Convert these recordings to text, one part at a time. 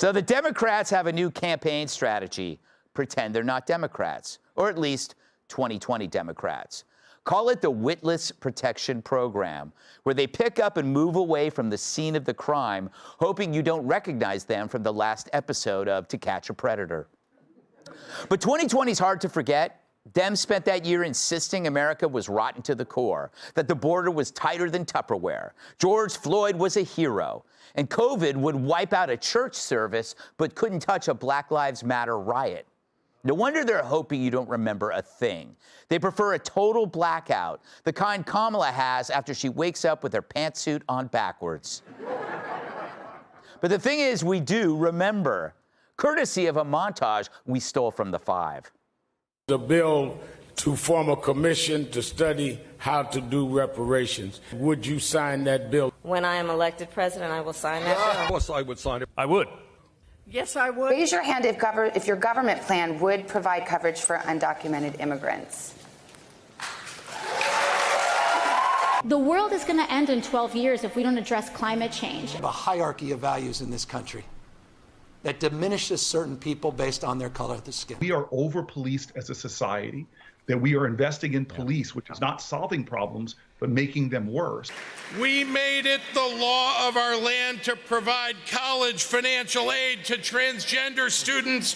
So the Democrats have a new campaign strategy. Pretend they're not Democrats, or at least 2020 Democrats. Call it the wit-LESS protection program, where they pick up and move away from the scene of the crime, hoping you don't recognize them from the last episode of To Catch a Predator. But 2020 is hard to forget. Dems spent that year insisting America was rotten to the core, that the border was tighter than Tupperware, George Floyd was a hero, and COVID would wipe out a church service but couldn't touch a Black Lives Matter riot. No wonder they're hoping you don't remember a thing. They prefer a total blackout, the kind Kamala has after she wakes up with her pantsuit on backwards. But the thing is, we do remember, courtesy of a montage we stole from The Five. The bill to form a commission to study how to do reparations. Would you sign that bill? When I am elected president, I will sign that bill. Of course I would sign it. I would. Yes, I would. Raise your hand if your government plan would provide coverage for undocumented immigrants. The world is going to end in 12 years if we don't address climate change. A hierarchy of values in this country that diminishes certain people based on their color of the skin. We are over-policed as a society, that we are investing in police, which is not solving problems, but making them worse. We made it the law of our land to provide college financial aid to transgender students.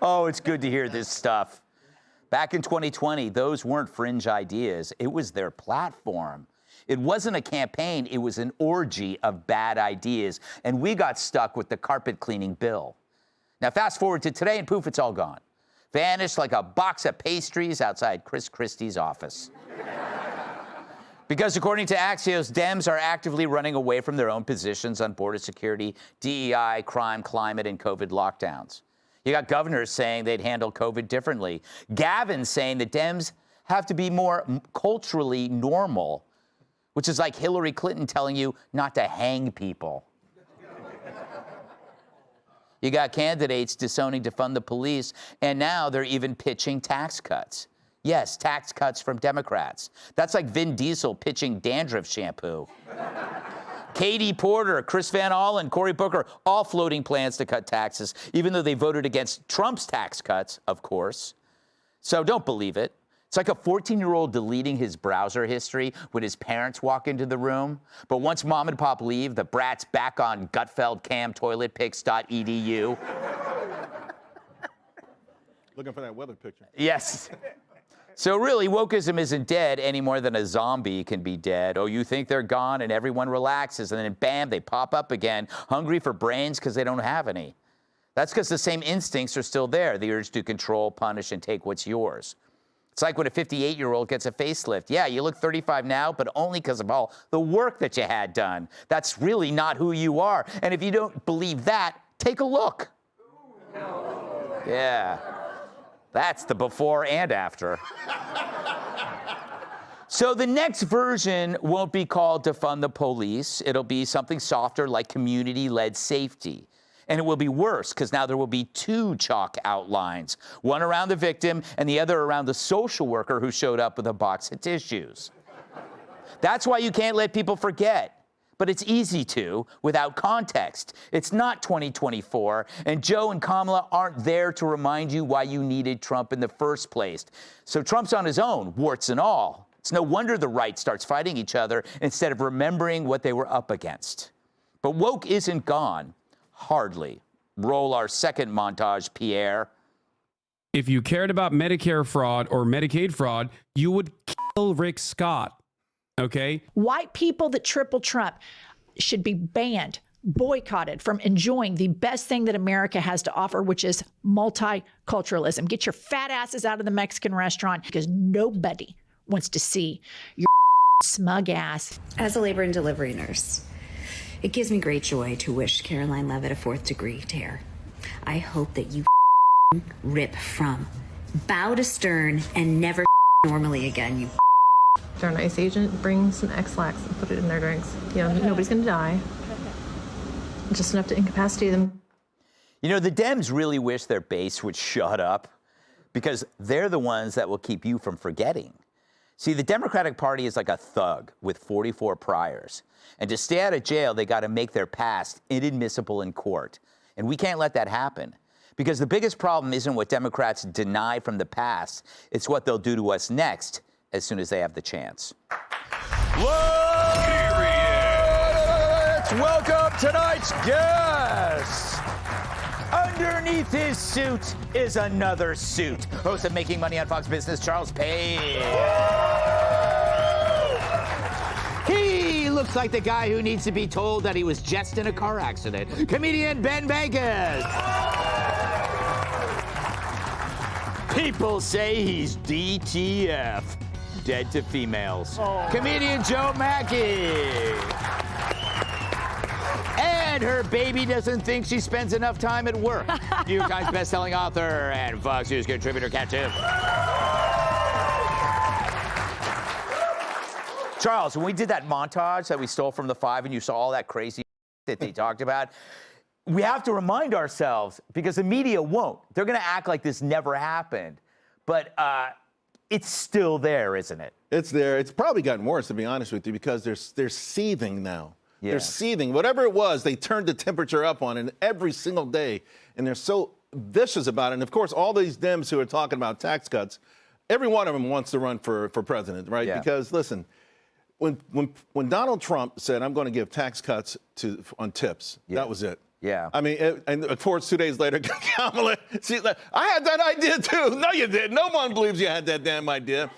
Oh, it's good to hear this stuff. Back in 2020, those weren't fringe ideas. It was their platform. It wasn't a campaign, it was an orgy of bad ideas, and we got stuck with the carpet cleaning bill. Now fast forward to today and poof, it's all gone. Vanished like a box of pastries outside Chris Christie's office. Because according to Axios, Dems are actively running away from their own positions on border security, DEI, crime, climate, and COVID lockdowns. You got governors saying they'd handle COVID differently. Gavin saying that Dems have to be more culturally normal, which is like Hillary Clinton telling you not to hang people. You got candidates disowning to fund the police, and now they're even pitching tax cuts. Yes, tax cuts from Democrats. That's like Vin Diesel pitching dandruff shampoo. Katie Porter, Chris Van Allen, Cory Booker, all floating plans to cut taxes, even though they voted against Trump's tax cuts, of course. So don't believe it. It's like a 14-year-old deleting his browser history when his parents walk into the room. But once mom and pop leave, the brat's back on gutfeldcamtoiletpics.edu. Looking for that weather picture. Yes. So really, wokeism isn't dead any more than a zombie can be dead. Oh, you think they're gone and everyone relaxes, and then bam, they pop up again, hungry for brains because they don't have any. That's because the same instincts are still there, the urge to control, punish, and take what's yours. It's like when a 58-year-old gets a facelift. Yeah, you look 35 now, but only because of all the work that you had done. That's really not who you are. And if you don't believe that, take a look. Yeah, that's the before and after. So the next version won't be called defund the police. It'll be something softer like community-led safety. And it will be worse because now there will be two chalk outlines, one around the victim and the other around the social worker who showed up with a box of tissues. That's why you can't let people forget. But it's easy to without context. It's not 2024, and Joe and Kamala aren't there to remind you why you needed Trump in the first place. So Trump's on his own, warts and all. It's no wonder the right starts fighting each other instead of remembering what they were up against. But woke isn't gone. Hardly. Roll our second montage, Pierre. If you cared about Medicare fraud or Medicaid fraud, you would kill Rick Scott. Okay? White people that triple Trump should be banned, boycotted from enjoying the best thing that America has to offer, which is multiculturalism. Get your fat asses out of the Mexican restaurant because nobody wants to see your smug ass. As a labor and delivery nurse, it gives me great joy to wish Caroline Levitt a 4th-degree tear. I hope that you rip from bow to stern and never normally again, you. Our nice agent brings some X-Lax and put it in their drinks. You know, nobody's going to die. Just enough to incapacitate them. You know, the Dems really wish their base would shut up because they're the ones that will keep you from forgetting. See, the Democratic Party is like a thug with 44 priors. And to stay out of jail, they got to make their past inadmissible in court. And we can't let that happen. Because the biggest problem isn't what Democrats deny from the past. It's what they'll do to us next as soon as they have the chance. Let's welcome tonight's guest. Underneath his suit is another suit. Host of Making Money on Fox Business, Charles Payne. He looks like the guy who needs to be told that he was just in a car accident. Comedian Ben Vegas. People say he's DTF, dead to females. Comedian Joe Mackey. And her baby doesn't think she spends enough time at work. New York Times bestselling author and Fox News contributor, Cat Tiff. Charles, when we did that montage that we stole from The Five and you saw all that crazy that they talked about, we have to remind ourselves, because the media won't. They're going to act like this never happened. But it's still there, isn't it? It's there. It's probably gotten worse, to be honest with you, because they're seething now. Yeah. They're seething. Whatever it was, they turned the temperature up on it every single day. And they're so vicious about it. And, of course, all these Dems who are talking about tax cuts, every one of them wants to run for president, right? Yeah. Because, listen, when Donald Trump said, I'm going to give tax cuts on tips, that was it. Yeah. I mean, and of course, 2 days later, Kamala, she's like, I had that idea too. No, you didn't. No one believes you had that damn idea.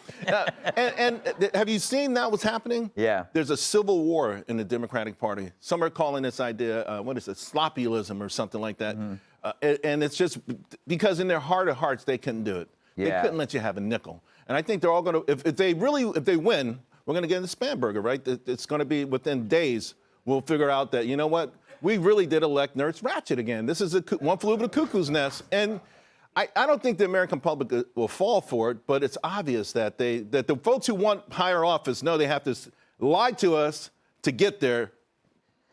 And have you seen now what's happening? Yeah. There's a civil war in the Democratic Party. Some are calling this idea, what is it, sloppyism or something like that. And it's just because in their heart of hearts, they couldn't do it. Yeah. They couldn't let you have a nickel. And I think they're all going to, if they win, we're going to get in the spam burger, right? It's going to be within days. We'll figure out that, you know what? We really did elect Nurse Ratched again. This is one flew over the cuckoo's nest. And I don't think the American public will fall for it, but it's obvious that the folks who want higher office know they have to lie to us to get there.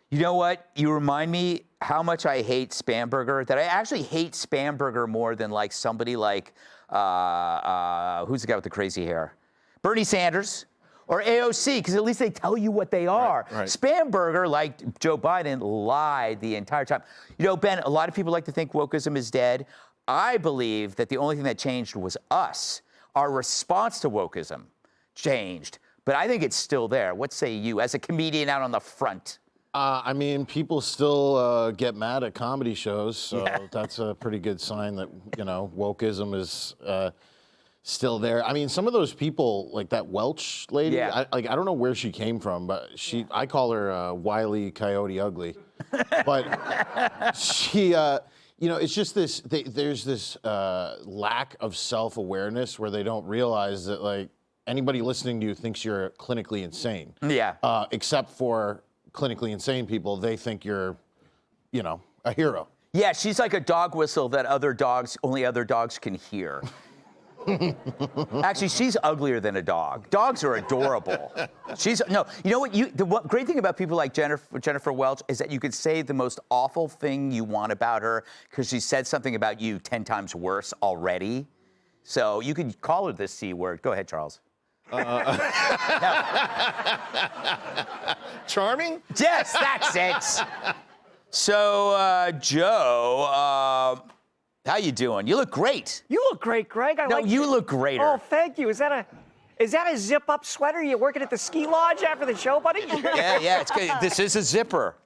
You know what? You remind me how much I hate Spam Burger, that I actually hate Spam Burger more than like somebody like, who's the guy with the crazy hair? Bernie Sanders. Or AOC, because at least they tell you what they are. Right. Spam Burger, like Joe Biden, lied the entire time. You know, Ben, a lot of people like to think wokeism is dead. I believe that the only thing that changed was us. Our response to wokeism changed. But I think it's still there. What say you, as a comedian out on the front? I mean, people still get mad at comedy shows, so that's a pretty good sign that, you know, wokeism is still there. I mean, some of those people, like that Welch lady, I don't know where she came from, but I call her Wile E. Coyote Ugly. But she, you know, it's just this, there's this lack of self-awareness where they don't realize that, like, anybody listening to you thinks you're clinically insane. Yeah. Except for clinically insane people, they think you're, you know, a hero. Yeah, she's like a dog whistle that only other dogs can hear. Actually, she's uglier than a dog. Dogs are adorable. You know what? The great thing about people like Jennifer Welch is that you could say the most awful thing you want about her because she said something about you 10 times worse already. So you could call her this C word. Go ahead, Charles. Charming? Yes, that's it. So, Joe, how you doing? You look great. You look great, Greg. You look greater. Oh, thank you. Is that a zip-up sweater? You working at the ski lodge after the show, buddy? Yeah, it's good. This is a zipper.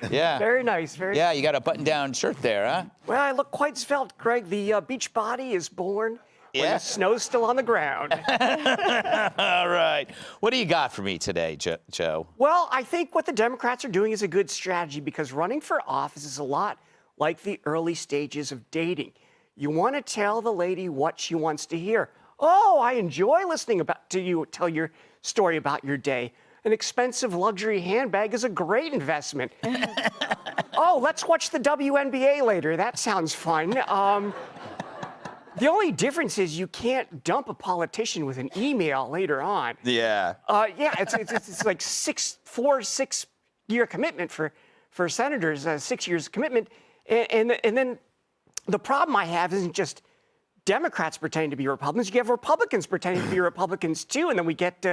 Yeah. Very nice. Yeah, you got a button-down shirt there, huh? Well, I look quite svelte, Greg. The beach body is born when the snow's still on the ground. All right. What do you got for me today, Joe? Well, I think what the Democrats are doing is a good strategy because running for office is a lot like the early stages of dating. You want to tell the lady what she wants to hear. Oh, I enjoy listening to you tell your story about your day. An expensive luxury handbag is a great investment. Oh, let's watch the WNBA later. That sounds fun. The only difference is you can't dump a politician with an email later on. Yeah. It's like 6-year commitment for senators, 6 years commitment. And then the problem I have isn't just Democrats pretending to be Republicans. You have Republicans pretending to be Republicans, too. And then we get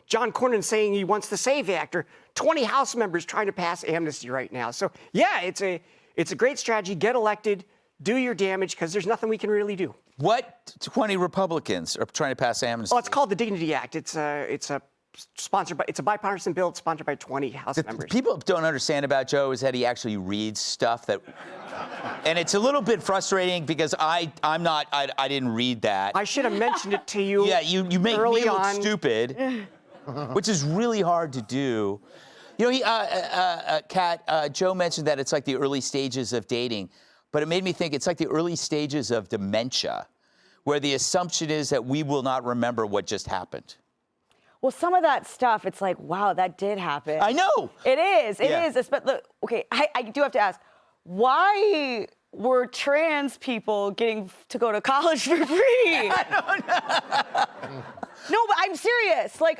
John Cornyn saying he wants the SAVE Act, or 20 House members trying to pass amnesty right now. So, yeah, it's a great strategy. Get elected, do your damage, because there's nothing we can really do. What 20 Republicans are trying to pass amnesty? Oh, it's called the Dignity Act. It's a bipartisan bill. It's sponsored by 20 House members. People don't understand about Joe is that he actually reads stuff that, and it's a little bit frustrating because I didn't read that. I should have mentioned it to you. Yeah, you make me look on. stupid, which is really hard to do. You know, Kat, Joe mentioned that it's like the early stages of dating, but it made me think it's like the early stages of dementia, where the assumption is that we will not remember what just happened. Well, some of that stuff, it's like, wow, that did happen. I know. It is. It is. But look, okay, I do have to ask, why were trans people getting to go to college for free? I don't know. No, but I'm serious. Like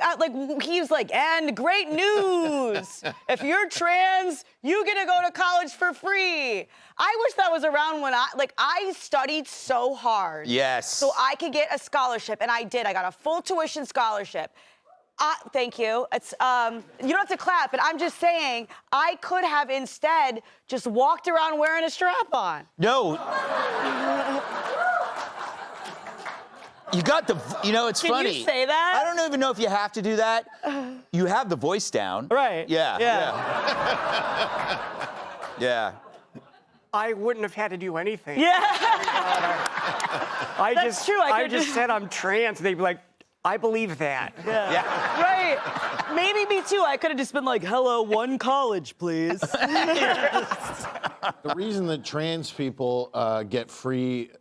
he was like, and great news. If you're trans, you get to go to college for free. I wish that was around when I studied so hard. Yes. So I could get a scholarship, and I did. I got a full tuition scholarship. Thank you. It's you don't have to clap, but I'm just saying I could have instead just walked around wearing a strap-on. No. You got the, you know, it's funny. Can you say that? I don't even know if you have to do that. You have the voice down. Right. Yeah. Yeah. I wouldn't have had to do anything. Yeah. That's true. I just said I'm trans. They'd be like, I believe that. Yeah. Right. Maybe me too. I could have just been like, hello, one college, please. The reason that trans people get free,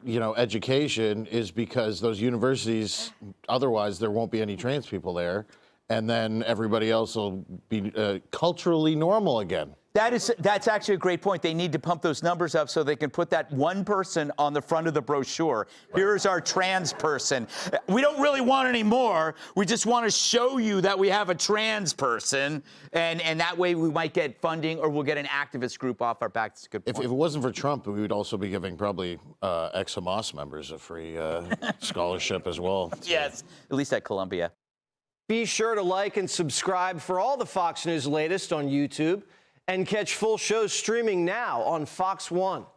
education is because those universities, otherwise there won't be any trans people there, and then everybody else will be culturally normal again. That's actually a great point. They need to pump those numbers up so they can put that one person on the front of the brochure. Here's our trans person. We don't really want any more. We just want to show you that we have a trans person, and that way we might get funding or we'll get an activist group off our back. That's a good point. If it wasn't for Trump, we would also be giving probably ex-Hamas members a free scholarship as well. Yes, at least at Columbia. Be sure to like and subscribe for all the Fox News latest on YouTube, and catch full shows streaming now on Fox One.